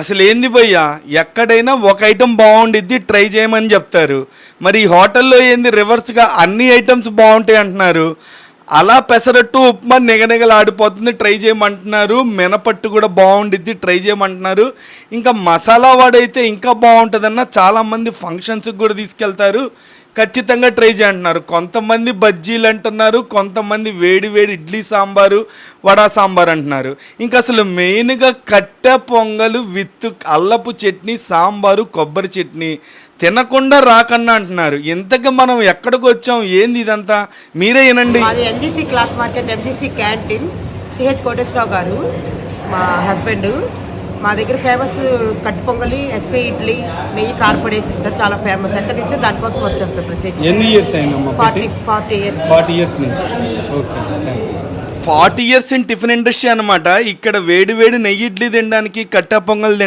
అసలు ఏంది భయ్యా, ఎక్కడైనా ఒక ఐటెం బాగుండిద్ది ట్రై చేయమని చెప్తారు. మరి ఈ హోటల్లో ఏంది రివర్స్గా అన్ని ఐటమ్స్ బాగుంటాయి అంటున్నారు. అలా పెసరట్టు ఉప్మా నిగనిగలాడిపోతుంది ట్రై చేయమంటున్నారు. మినపట్టు కూడా బాగుండిద్ది ట్రై చేయమంటున్నారు. ఇంకా మసాలా వాడైతే ఇంకా బాగుంటుందన్న చాలామంది ఫంక్షన్స్కి కూడా తీసుకెళ్తారు, ఖచ్చితంగా ట్రై చేయంటున్నారు. కొంతమంది బజ్జీలు అంటున్నారు, కొంతమంది వేడి వేడి ఇడ్లీ సాంబారు, వడా సాంబార్ అంటున్నారు. ఇంకా అసలు మెయిన్గా కట్టె పొంగలు విత్ అల్లపు చట్నీ, సాంబారు, కొబ్బరి చట్నీ తినకుండా రాకన్నా అంటున్నారు. ఇంతగా మనం ఎక్కడికి వచ్చాం, ఏంది ఇదంతా, మీరే వినండి. మాది MGC cloth market, MGC canteen, CH Koteswararao గారు మా హస్బెండ్. మా దగ్గర ఫేమస్ కట్టు పొంగలి, ఎస్పీ ఇడ్లీ, నెయ్యి కారపొడి వేసి ఇస్తారు, చాలా ఫేమస్. ఎక్కడి నుంచో దానికోసం వచ్చేస్తారు ప్రత్యేక. ఎన్ని ఇయర్స్ అయిందమ్మా? 40 years. 40 years నుంచి. Okay, thanks. 40 years in tiffin industry అనమాట. ఇక్కడ వేడి వేడి నెయ్యి ఇడ్లీ తినడానికి, కట్టె పొంగల్